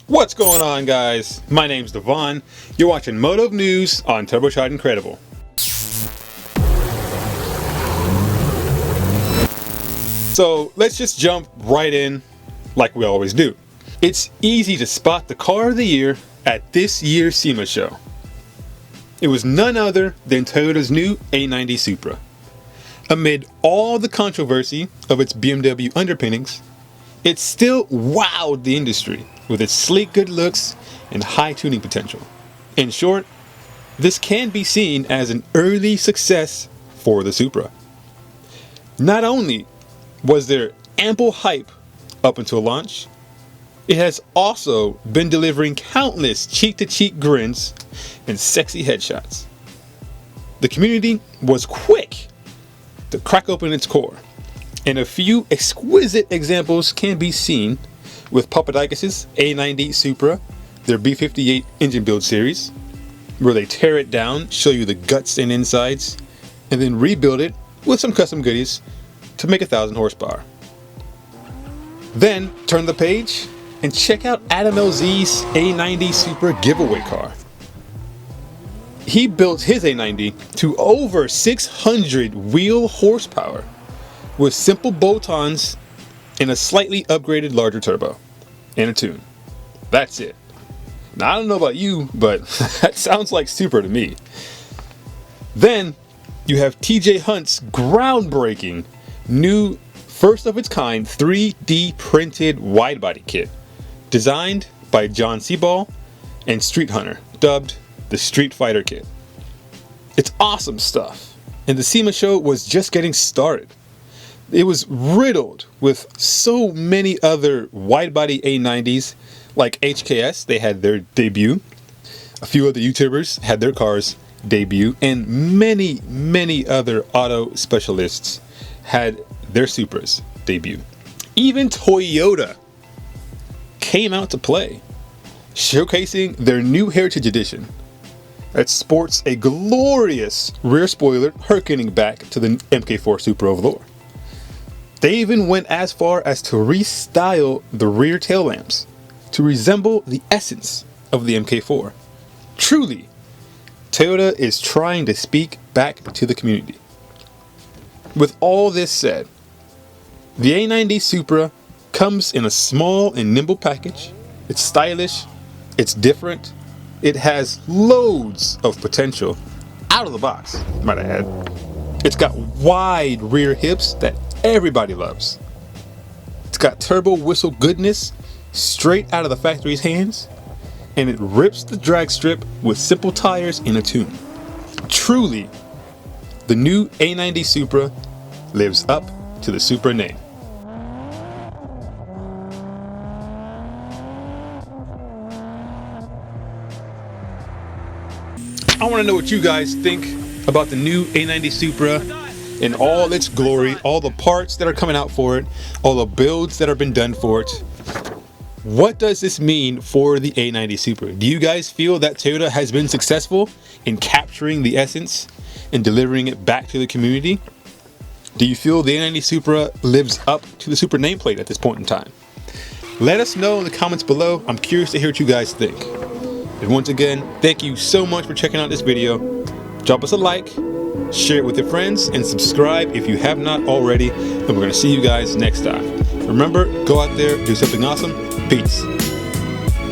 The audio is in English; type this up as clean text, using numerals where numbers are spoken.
What's going on, guys? My name's Devon. You're watching Moto News on TurboShotIncredible. So let's just jump right in like we always do. It's easy to spot the car of the year at this year's SEMA show. It was none other than Toyota's new A90 Supra. Amid all the controversy of its BMW underpinnings, it still wowed the industry with its sleek good looks and high tuning potential. In short, this can be seen as an early success for the Supra. Not only was there ample hype up until launch, it has also been delivering countless cheek-to-cheek grins and sexy headshots. The community was quick to crack open its core, and a few exquisite examples can be seen with Papadakis' A90 Supra, their B58 engine build series, where they tear it down, show you the guts and insides, and then rebuild it with some custom goodies to make 1,000 horsepower. Then turn the page and check out Adam LZ's A90 Super giveaway car. He built his A90 to over 600 wheel horsepower with simple bolt-ons and a slightly upgraded larger turbo and a tune. That's it. Now, I don't know about you, but that sounds like super to me. Then you have TJ Hunt's groundbreaking new first of its kind 3D printed wide body kit, designed by John Seaball and Street Hunter, dubbed the Street Fighter Kit. It's awesome stuff, and the SEMA show was just getting started. It was riddled with so many other wide-body A90s, like HKS, they had their debut. A few other YouTubers had their cars debut, and many other auto specialists had their Supras debut. Even Toyota came out to play, showcasing their new Heritage Edition that sports a glorious rear spoiler harkening back to the MK4 Supra of lore. They even went as far as to restyle the rear tail lamps to resemble the essence of the MK4. Truly, Toyota is trying to speak back to the community. With all this said, the A90 Supra comes in a small and nimble package. It's stylish, it's different, it has loads of potential out of the box, might I add. It's got wide rear hips that everybody loves. It's got turbo whistle goodness straight out of the factory's hands, and it rips the drag strip with simple tires and a tune. Truly, the new A90 Supra lives up to the Supra name. I want to know what you guys think about the new A90 Supra in all its glory, all the parts that are coming out for it, all the builds that have been done for it. What does this mean for the A90 Supra? Do you guys feel that Toyota has been successful in capturing the essence and delivering it back to the community? Do you feel the A90 Supra lives up to the Supra nameplate at this point in time? Let us know in the comments below. I'm curious to hear what you guys think. And once again, thank you so much for checking out this video. Drop us a like, share it with your friends, and subscribe if you have not already. And we're going to see you guys next time. Remember, go out there, do something awesome. Peace.